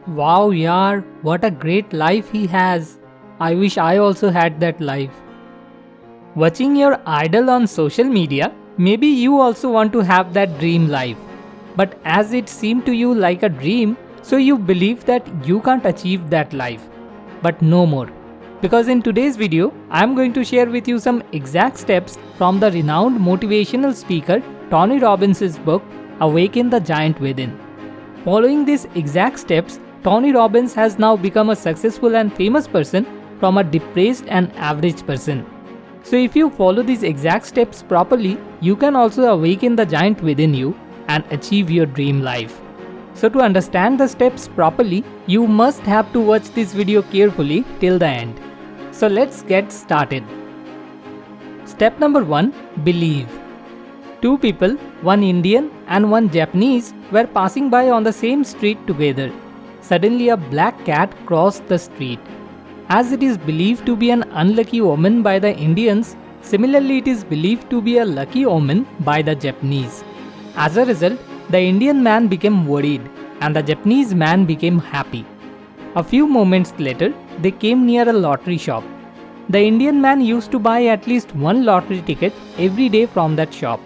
Wow, yaar, what a great life he has. I wish I also had that life. Watching your idol on social media, maybe you also want to have that dream life. But as it seemed to you like a dream, so you believe that you can't achieve that life. But no more. Because in today's video, I am going to share with you some exact steps from the renowned motivational speaker Tony Robbins' book, Awaken the Giant Within. Following these exact steps, Tony Robbins has now become a successful and famous person from a depressed and average person. So if you follow these exact steps properly, you can also awaken the giant within you and achieve your dream life. So to understand the steps properly, you must have to watch this video carefully till the end. So let's get started. Step number 1. Believe. Two people, one Indian and one Japanese, were passing by on the same street together. Suddenly a black cat crossed the street. As it is believed to be an unlucky omen by the Indians, similarly it is believed to be a lucky omen by the Japanese. As a result, the Indian man became worried and the Japanese man became happy. A few moments later, they came near a lottery shop. The Indian man used to buy at least one lottery ticket every day from that shop,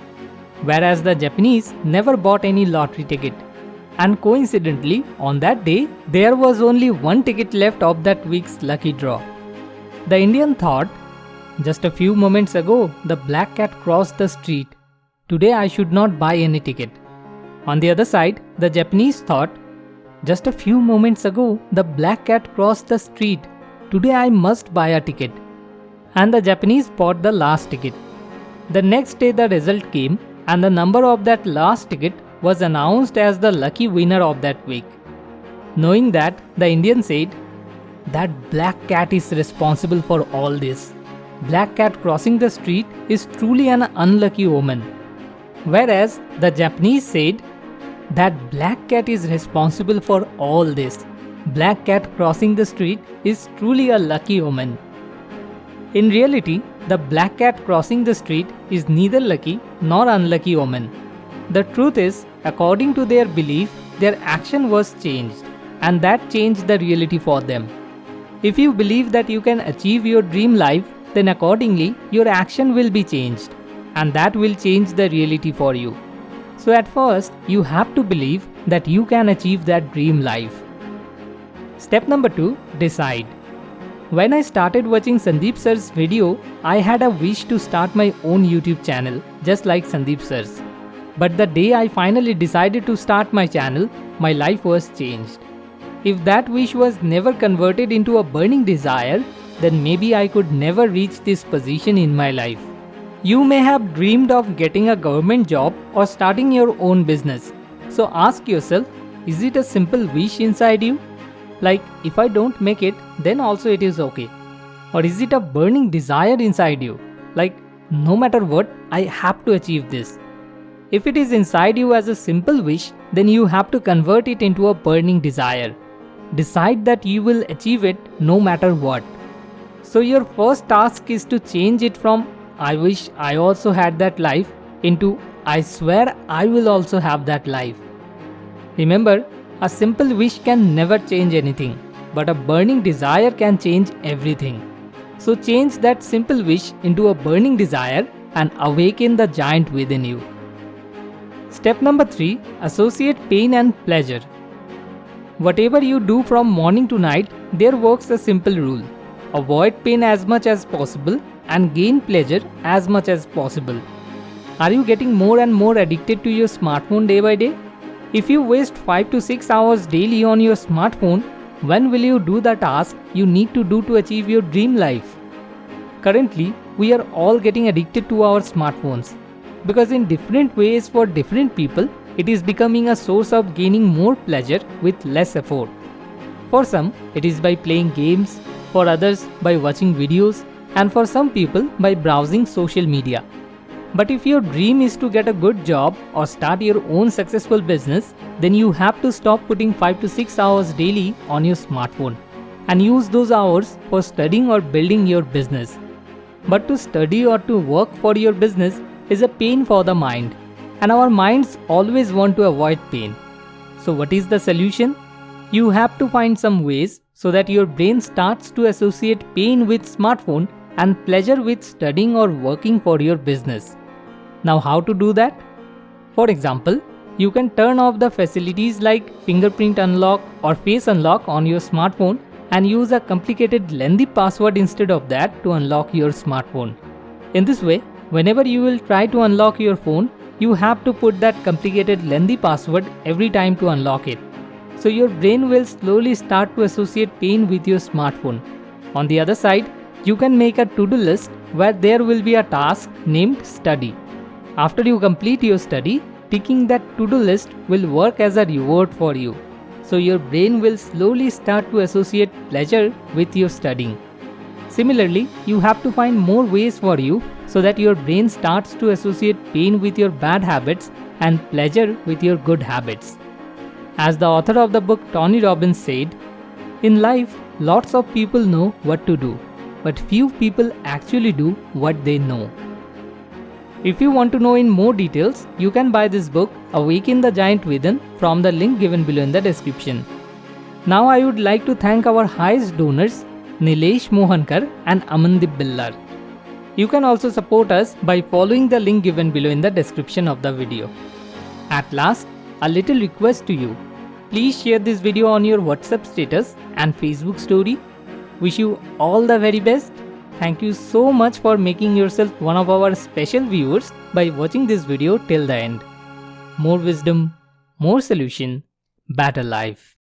whereas the Japanese never bought any lottery ticket. And coincidentally, on that day, there was only one ticket left of that week's lucky draw. The Indian thought, just a few moments ago, the black cat crossed the street. Today I should not buy any ticket. On the other side, the Japanese thought, just a few moments ago, the black cat crossed the street. Today I must buy a ticket. And the Japanese bought the last ticket. The next day the result came and the number of that last ticket was announced as the lucky winner of that week. Knowing that, the Indian said, that black cat is responsible for all this. Black cat crossing the street is truly an unlucky omen. Whereas the Japanese said, that black cat is responsible for all this. Black cat crossing the street is truly a lucky omen. In reality, the black cat crossing the street is neither lucky nor unlucky omen. The truth is, according to their belief, their action was changed, and that changed the reality for them. If you believe that you can achieve your dream life, then accordingly, your action will be changed, and that will change the reality for you. So at first, you have to believe that you can achieve that dream life. Step number 2. Decide. When I started watching Sandeep Sir's video, I had a wish to start my own YouTube channel, just like Sandeep Sir's. But the day I finally decided to start my channel, my life was changed. If that wish was never converted into a burning desire, then maybe I could never reach this position in my life. You may have dreamed of getting a government job or starting your own business. So ask yourself, is it a simple wish inside you? Like, if I don't make it, then also it is okay. Or is it a burning desire inside you? Like, no matter what, I have to achieve this. If it is inside you as a simple wish, then you have to convert it into a burning desire. Decide that you will achieve it no matter what. So your first task is to change it from I wish I also had that life into I swear I will also have that life. Remember, a simple wish can never change anything, but a burning desire can change everything. So change that simple wish into a burning desire and awaken the giant within you. Step number 3. Associate pain and pleasure. Whatever you do from morning to night, there works a simple rule. Avoid pain as much as possible and gain pleasure as much as possible. Are you getting more and more addicted to your smartphone day by day? If you waste 5 to 6 hours daily on your smartphone, when will you do the task you need to do to achieve your dream life? Currently, we are all getting addicted to our smartphones. Because in different ways for different people, it is becoming a source of gaining more pleasure with less effort. For some, it is by playing games, for others by watching videos, and for some people by browsing social media. But if your dream is to get a good job or start your own successful business, then you have to stop putting 5 to 6 hours daily on your smartphone and use those hours for studying or building your business. But to study or to work for your business is a pain for the mind, and our minds always want to avoid pain. So what is the solution? You have to find some ways so that your brain starts to associate pain with smartphone and pleasure with studying or working for your business. Now, how to do that? For example, you can turn off the facilities like fingerprint unlock or face unlock on your smartphone and use a complicated lengthy password instead of that to unlock your smartphone. In this way, whenever you will try to unlock your phone, you have to put that complicated lengthy password every time to unlock it. So your brain will slowly start to associate pain with your smartphone. On the other side, you can make a to-do list where there will be a task named study. After you complete your study, ticking that to-do list will work as a reward for you. So your brain will slowly start to associate pleasure with your studying. Similarly, you have to find more ways for you so that your brain starts to associate pain with your bad habits and pleasure with your good habits. As the author of the book Tony Robbins said, in life, lots of people know what to do, but few people actually do what they know. If you want to know in more details, you can buy this book, Awaken the Giant Within, from the link given below in the description. Now I would like to thank our highest donors, Nilesh Mohankar and Amandip Billar. You can also support us by following the link given below in the description of the video. At last, a little request to you. Please share this video on your WhatsApp status and Facebook story. Wish you all the very best. Thank you so much for making yourself one of our special viewers by watching this video till the end. More wisdom, more solution, better life.